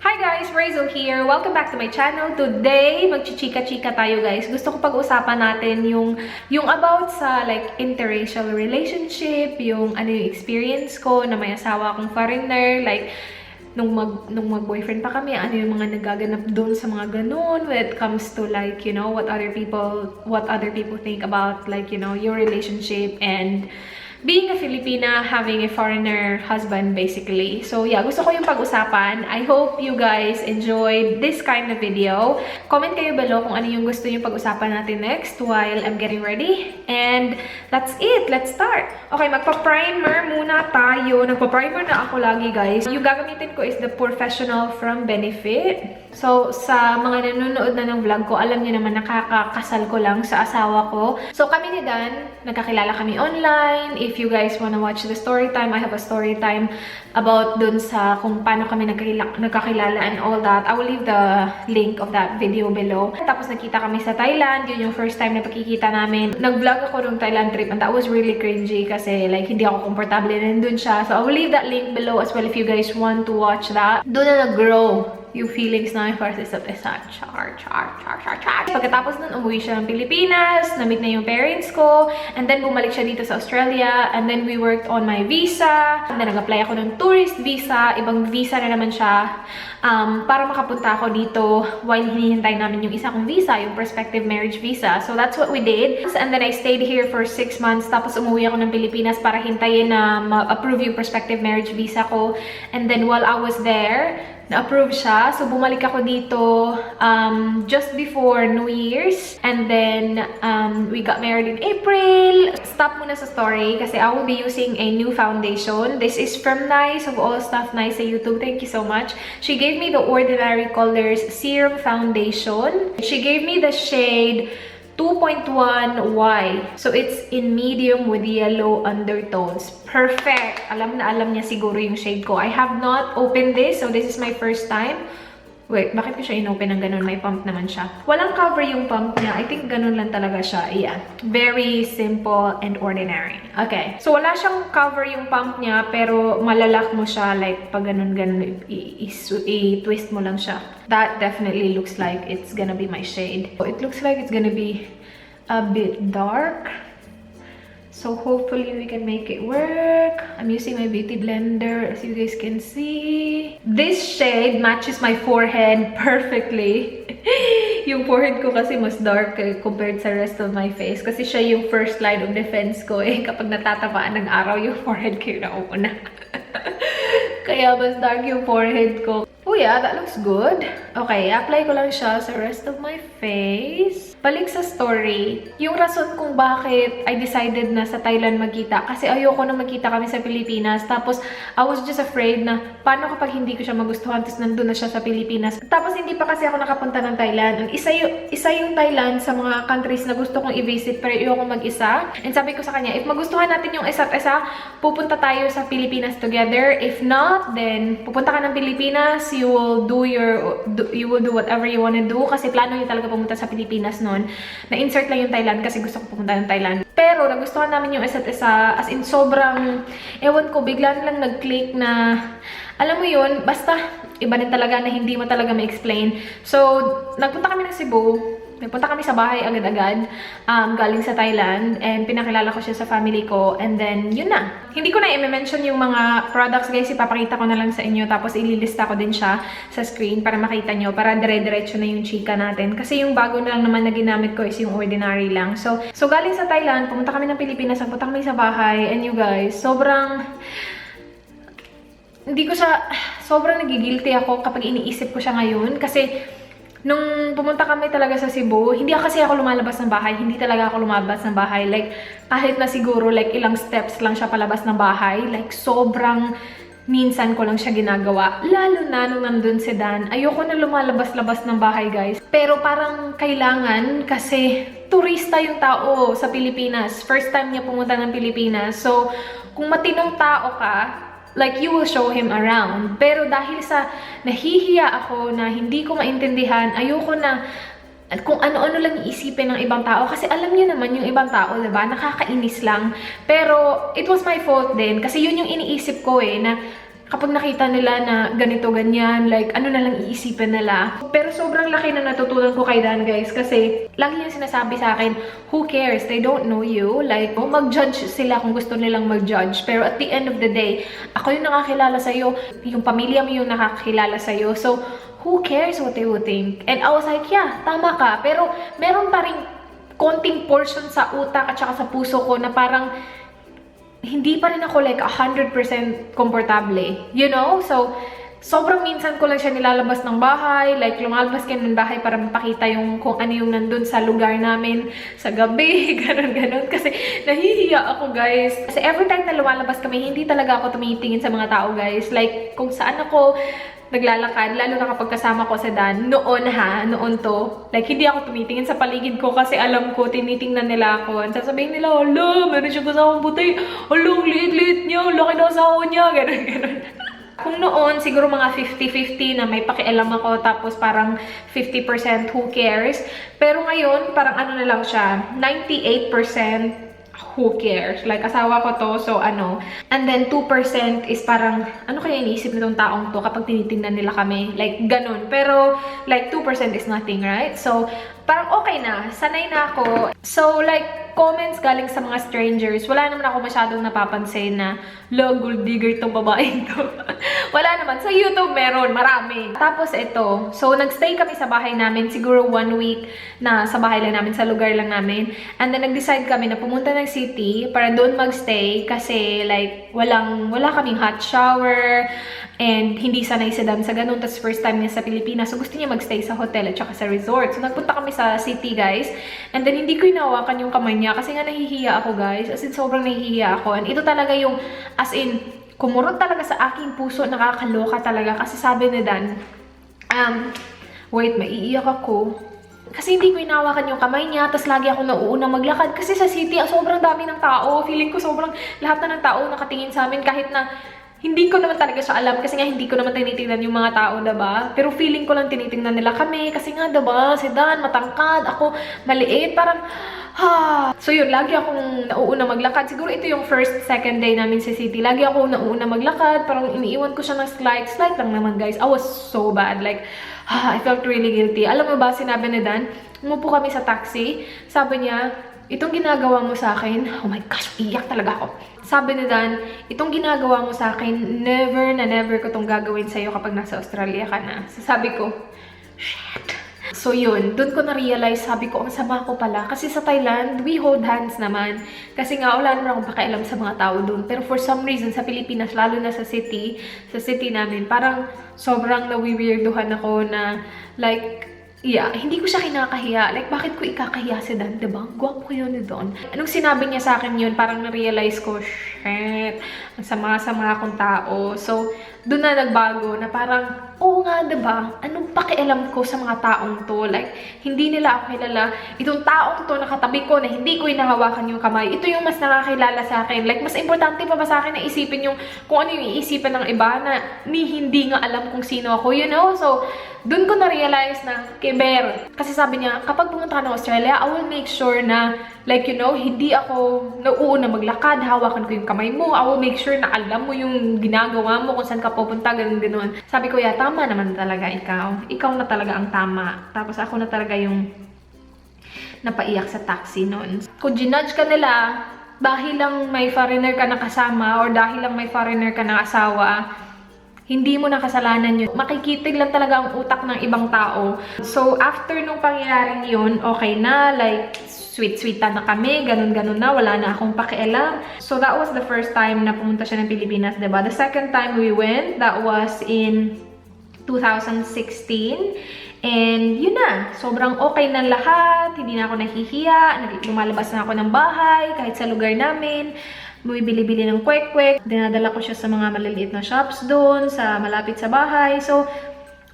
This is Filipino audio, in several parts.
Hi guys! Raizo here. Welcome back to my channel. Today, magchichika-chika tayo guys. Gusto ko pag-usapan natin yung about sa like interracial relationship, yung ano yung experience ko na may asawa akong foreigner, like nung mag-boyfriend pa kami, ano yung mga nagaganap doon sa mga ganun when it comes to like, you know, what other people think about like, you know, your relationship and being a Filipina, having a foreigner husband, basically. So, yeah, gusto ko yung pag-usapan. I hope you guys enjoyed this kind of video. Comment kayo below kung ano yung gusto yung pag-usapan natin next while I'm getting ready. And that's it. Let's start. Okay, magpa-primer muna tayo. Nagpa-primer na ako lagi, guys. Yung gagamitin ko is the Professional from Benefit. So, sa mga nanonood na ng vlog ko, alam niyo naman, nakakasal ko lang sa asawa ko. So, kami ni Dan, nagkakilala kami online. If you guys wanna watch the story time, I have a story time about dun sa kung paano kami nagkakilala and all that. I will leave the link of that video below. Tapos nakita kami sa Thailand. Yun yung first time na pagkikita namin. Nag-vlog ako nung Thailand trip and that was really cringy kasi like hindi ako komportable na dun siya. So I will leave that link below as well if you guys want to watch that. Doon na nag-grow yung feelings namin para sa isa't isa. Pagkatapos nun, umuwi siya ng Pilipinas, na-meet na yung parents ko, and then bumalik siya dito sa Australia, and then we worked on my visa, and then nag-apply ako ng tourist visa, ibang visa na naman siya, para makapunta ako dito while hinihintay namin yung isa kong visa, yung prospective marriage visa. So that's what we did. And then I stayed here for 6 months, tapos umuwi ako ng Pilipinas para hintayin na ma-approve yung prospective marriage visa ko. And then while I was there, na-approve siya. So, bumalik ako dito just before New Year's. And then, we got married in April. Stop muna sa story kasi I will be using a new foundation. This is from Nice, of all stuff Nice sa YouTube. Thank you so much. She gave me the Ordinary Colors Serum Foundation. She gave me the shade 2.1Y. So, it's in medium with yellow undertones. Perfect! Alam na alam niya siguro yung shade ko. I have not opened this, so this is my first time. Wait, bakit ko siya in-open ng ganun? May pump naman siya. Walang cover yung pump niya. I think ganun lang talaga siya. Yeah. Very simple and ordinary. Okay. So, wala siyang cover yung pump niya, pero malalak mo siya. Like, pag ganun-ganun, i-twist mo lang siya. That definitely looks like it's gonna be my shade. It looks like it's gonna be a bit dark. So hopefully we can make it work. I'm using my beauty blender as you guys can see. This shade matches my forehead perfectly. Yung forehead ko kasi mas dark compared sa rest of my face. Kasi siya yung first line of defense ko eh. Kapag natatabaan ng araw, yung forehead ko yung nauna. Kaya mas dark yung forehead ko. Oh yeah, that looks good. Okay, apply ko lang siya sa rest of my face. Balik sa story. Yung rason kung bakit I decided na sa Thailand magkita. Kasi ayoko na magkita kami sa Pilipinas. Tapos, I was just afraid na paano kapag hindi ko siya magustuhan tapos nandun na siya sa Pilipinas. Tapos, hindi pa kasi ako nakapunta ng Thailand. Isa yung Thailand sa mga countries na gusto kong i-visit pero ayoko mag-isa. And sabi ko sa kanya, if magustuhan natin yung isa't isa, pupunta tayo sa Pilipinas together. If not, then pupunta ka ng Pilipinas, you will do whatever you wanna do kasi plano niya talaga pumunta sa Pilipinas noon. Na-insert lang yung Thailand kasi gusto ko pumunta ng Thailand. Pero nagustuhan namin yung isa't isa as in sobrang ewan ko, bigla lang nag-click na alam mo yun, basta iba din talaga na hindi mo talaga ma-explain. So, nagpunta kami ng Cebu. Nagpunta kami sa bahay agad-agad, galing sa Thailand, and pinakilala ko siya sa family ko, and then, yun na. Hindi ko na i-mention yung mga products, guys, ipapakita ko na lang sa inyo, tapos ililista ko din siya sa screen para makita nyo, para dire-diretso na yung chika natin. Kasi yung bago na lang naman na ginamit ko is yung ordinary lang. So galing sa Thailand, pumunta kami ng Pilipinas, nagpunta kami sa bahay, and you guys, sobrang nagigilty ako kapag iniisip ko siya ngayon, kasi nung pumunta kami talaga sa Cebu, hindi kasi ako lumalabas ng bahay. Hindi talaga ako lumabas ng bahay. Like, kahit na siguro, like, ilang steps lang siya palabas ng bahay. Like, sobrang minsan ko lang siya ginagawa. Lalo na nung nandun si Dan. Ayoko na lumalabas-labas ng bahay, guys. Pero parang kailangan kasi turista yung tao sa Pilipinas. First time niya pumunta ng Pilipinas. So, kung matinong tao ka, like, you will show him around. Pero dahil sa nahihiya ako na hindi ko maintindihan, ayoko na kung ano-ano lang iisipin ng ibang tao. Kasi alam niyo naman yung ibang tao, diba? Nakakainis lang. Pero it was my fault din. Kasi yun yung iniisip ko eh, na kapag nakita nila na ganito, ganyan, like, ano na lang iisipin nila. Pero sobrang laki na natutunan ko kay Dan, guys, kasi lagi niya sinasabi sa akin, who cares? They don't know you. Like, mag-judge sila kung gusto nilang mag-judge. Pero at the end of the day, ako yung nakakilala sa'yo, yung pamilya mo yung nakakilala sa'yo. So, who cares what they would think? And I was like, yeah, tama ka. Pero meron pa rin konting portion sa utak at saka sa puso ko na parang hindi pa rin ako like 100% komportable. You know? So, sobrang minsan ko lang siya nilalabas ng bahay. Like, lumalabas kayo ng bahay para mapakita yung kung ano yung nandun sa lugar namin sa gabi. Ganon. Kasi nahihiya ako, guys. Kasi every time na lumalabas kami, hindi talaga ako tumitingin sa mga tao, guys. Like, kung saan ako naglalakad, lalo na kapag kasama ko sa Dan, noon to, like, hindi ako tumitingin sa paligid ko kasi alam ko, tinitingnan nila ako. At sasabihin nila, hala, meron siyang kasamang puti, hala, liit-liit niya, laki na asawa niya, ganon. Kung noon, siguro mga 50-50 na may pakialam ako, tapos parang 50% who cares. Pero ngayon, parang ano na lang siya, 98% who cares. Like, asawa ko to, so ano. And then, 2% is parang, ano kaya iniisip nitong taong to kapag tinitingnan nila kami? Like, ganun. Pero, like, 2% is nothing, right? So, parang okay na. Sanay na ako. So, like, comments galing sa mga strangers, wala naman ako masyadong napapansin na, gold digger itong babaeng to. Wala naman. Sa YouTube, meron. Marami. Tapos, ito. So, nagstay kami sa bahay namin. Siguro 1 week na sa bahay lang namin, sa lugar lang namin. And then, nag-decide kami na pumunta ng city para doon magstay kasi, like, wala kaming hot shower and hindi sanay si Dan sa ganun. Tapos, first time niya sa Pilipinas. So, gusto niya magstay sa hotel at saka sa resort. So, nagpunta kami sa city, guys. And then, hindi ko inawakan yung kamay niya kasi nga nahihiya ako, guys. As in, sobrang nahihiya ako. And ito talaga yung, as in, kumurot talaga sa aking puso, nakakaloka talaga. Kasi sabi ni Dan, wait, maiiyak ako. Kasi hindi ko inawakan yung kamay niya, tapos lagi ako nauuna maglakad. Kasi sa city, sobrang dami ng tao. Feeling ko sobrang lahat na ng tao nakatingin sa amin kahit na hindi ko naman talaga siya alam kasi nga hindi ko naman tinitingnan yung mga tao, diba? Pero feeling ko lang tinitingnan nila kami kasi nga, diba, si Dan, matangkad, ako, maliit, parang, So yun, lagi akong nauuna maglakad. Siguro ito yung first, second day namin sa city. Lagi ako nauuna maglakad, parang iniiwan ko siya ng slight lang naman, guys. I was so bad, like, I felt really guilty. Alam mo ba, sinabi ni Dan, umupo kami sa taxi, sabi niya, itong ginagawa mo sa akin, oh my gosh, iyak talaga ako. Sabi ni Dan, itong ginagawa mo sa akin, never na never ko itong gagawin sa'yo kapag nasa Australia ka na. So sabi ko, shit. So yun, dun ko na-realize, sabi ko, ang sama ko pala. Kasi sa Thailand, we hold hands naman. Kasi nga, wala naman akong pakialam sa mga tao dun. Pero for some reason, sa Pilipinas, lalo na sa city namin, parang sobrang nawiwirduhan ako na, like, yeah, hindi ko siya kinakahiya. Like, bakit ko ikakahiya si Dan, diba? Gwapo ko yun ni Don. Anong sinabi niya sa akin yun, parang na-realize ko, shit, ang sama-sama akong tao. So, doon na nagbago na parang, oo nga, diba? Anong pakialam ko sa mga taong to? Like, hindi nila ako kilala. Itong taong to nakatabi ko na hindi ko inahawakan yung kamay. Ito yung mas nakakilala sa akin. Like, mas importante pa ba sa akin na isipin yung kung ano yung iisipan ng iba na hindi nga alam kung sino ako, you know? So, doon ko na-realize na, Keber, kasi sabi niya, kapag pumunta ka ng Australia, I will make sure na, like, you know, hindi ako nauuna maglakad, hawakan ko yung kamay mo, I will make sure na alam mo yung ginagawa mo, kung saan ka pupunta, ganun. Sabi ko, yeah, tama naman talaga ikaw. Ikaw na talaga ang tama. Tapos ako na talaga yung napaiyak sa taxi noon. Kung ginudge ka nila, dahil lang may foreigner ka na kasama, or dahil lang may foreigner ka na asawa, hindi mo nakasalanan yun. Makikitig lang talaga ang utak ng ibang tao. So, after nung pangyayaring yun, okay na, like, sweet-sweetan na kami, ganun-ganun na, wala na akong pakialam. So, that was the first time na pumunta siya ng Pilipinas, diba? The second time we went, that was in 2016. And yun na, sobrang okay na lahat, hindi na ako nahihiya, lumalabas na ako ng bahay, kahit sa lugar namin. Bumibili-bili ng kwek-kwek. Dinadala ko siya sa mga maliliit na shops doon, sa malapit sa bahay. So,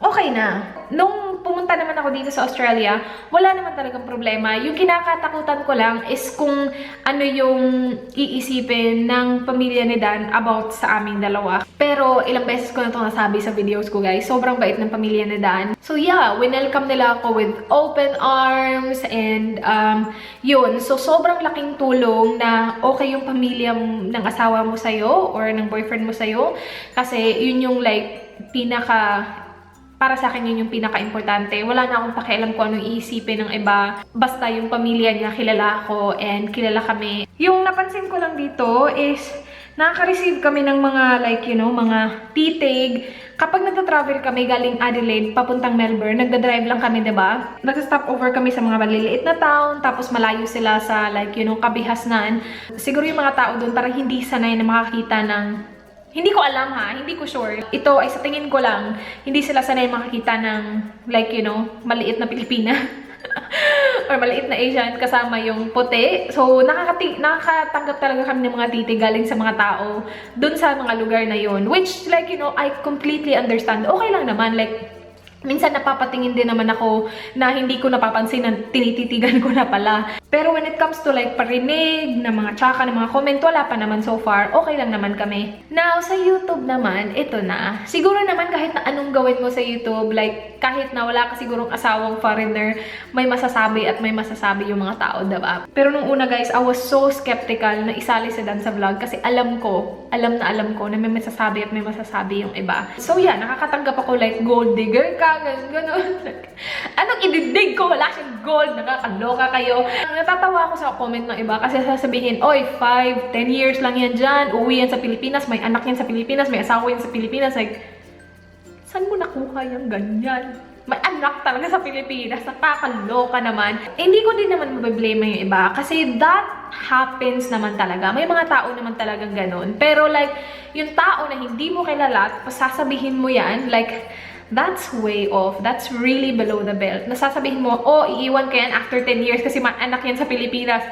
okay na. Nung pumunta naman ako dito sa Australia, wala naman talagang problema. Yung kinakatakutan ko lang is kung ano yung iisipin ng pamilya ni Dan about sa aming dalawa. Pero ilang beses ko na ito nasabi sa videos ko, guys. Sobrang bait ng pamilya ni Dan. So yeah, winelcome nila ako with open arms and yun. So sobrang laking tulong na okay yung pamilya ng asawa mo sa'yo or ng boyfriend mo sa'yo. Kasi yun yung like para sa akin yun yung pinaka-importante. Wala na akong pakialam kung anong iisipin ng iba. Basta yung pamilya niya, kilala ako and kilala kami. Yung napansin ko lang dito is nakaka-receive kami ng mga like, you know, mga titig. Kapag nagta-travel kami galing Adelaide, papuntang Melbourne, nagda-drive lang kami, diba? Nagsa-stop over kami sa mga maliliit na town, tapos malayo sila sa like, you know, kabihasnan. Siguro yung mga tao doon parang hindi sanay na makakita ng hindi ko alam ha, hindi ko sure. Ito ay sa tingin ko lang, hindi sila sanay makakita ng like, you know, maliit na Pilipina. Or maliit na Asian kasama yung puti. So, nakakatanggap talaga kami ng mga titig galing sa mga tao dun sa mga lugar na yun. Which, like, you know, I completely understand. Okay lang naman, like, minsan napapatingin din naman ako na hindi ko napapansin na tinititigan ko na pala. Pero when it comes to like parinig, na mga tsaka, na mga comment, wala pa naman so far. Okay lang naman kami. Now, sa YouTube naman, ito na. Siguro naman kahit na anong gawin mo sa YouTube, like kahit na wala ka sigurong asawang foreigner, may masasabi at may masasabi yung mga tao, diba? Pero nung una guys, I was so skeptical na isali si Dan sa vlog kasi alam na alam ko na may masasabi at may masasabi yung iba. So yeah, nakakatanggap ako like gold digger ka, gano'n. Anong ididig ko? Wala siyang gold. Nakakaloka kayo. Natatawa ako sa comment ng iba kasi sasabihin, oy, 5, 10 years lang yan dyan. Uuwi yan sa Pilipinas. May anak yan sa Pilipinas. May asawa yan sa Pilipinas. Like, saan mo nakuha yung ganyan? May anak talaga sa Pilipinas. Nakakaloka naman. Hindi ko din naman mabiblame yung iba kasi that happens naman talaga. May mga tao naman talagang ganun. Pero like, yung tao na hindi mo kilala, sasabihin mo yan, like, that's way off. That's really below the belt. Nasasabihin mo, oh, iiwan ka yan after 10 years kasi may anak yan sa Pilipinas.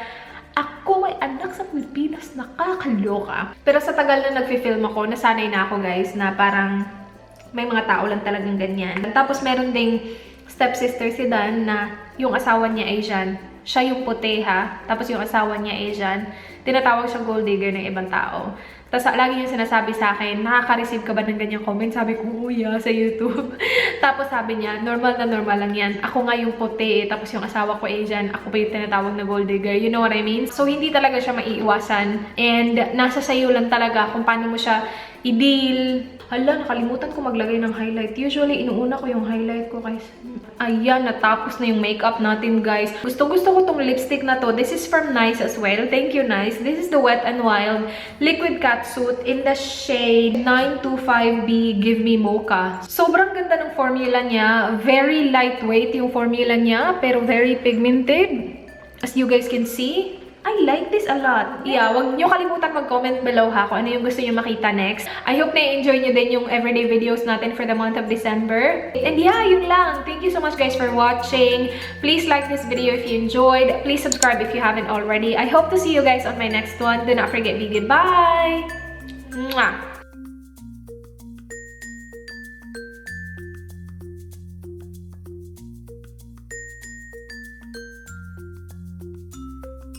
Ako may anak sa Pilipinas, nakakaloka. Pero sa tagal na nagfi-film ako, nasanay na ako guys, na parang may mga tao lang talagang ganyan. Tapos meron ding stepsister si Dan na yung asawa niya Asian. Siya yung puti ha. Tapos yung asawa niya Asian. Tinatawag siyang gold digger ng ibang tao. Tapos lagi yung sinasabi sa akin, nakaka-receive ka ba ng ganyang comment? Sabi ko, yeah, sa YouTube. Tapos sabi niya, normal na normal lang yan. Ako nga yung puti, tapos yung asawa ko Asian, ako pa yung tinatawag na gold digger. You know what I mean? So, hindi talaga siya maiiwasan. And nasa sayo lang talaga kung paano mo siya i-deal. Hala, nakalimutan ko maglagay ng highlight. Usually, inuuna ko yung highlight ko guys. Ayan, natapos na yung makeup natin guys. Gusto ko tong lipstick na to. This is from Nice as well. Thank you, Nice. This is the Wet n Wild Liquid Catsuit in the shade 925B Give Me Mocha. Sobrang ganda ng formula niya. Very lightweight yung formula niya, pero very pigmented. As you guys can see, I like this a lot. Yeah, wag nyo kalimutan mag-comment below ha kung ano yung gusto nyo makita next. I hope na-enjoy nyo din yung everyday videos natin for the month of December. And yeah, yun lang. Thank you so much guys for watching. Please like this video if you enjoyed. Please subscribe if you haven't already. I hope to see you guys on my next one. Do not forget, be goodbye! Mwah!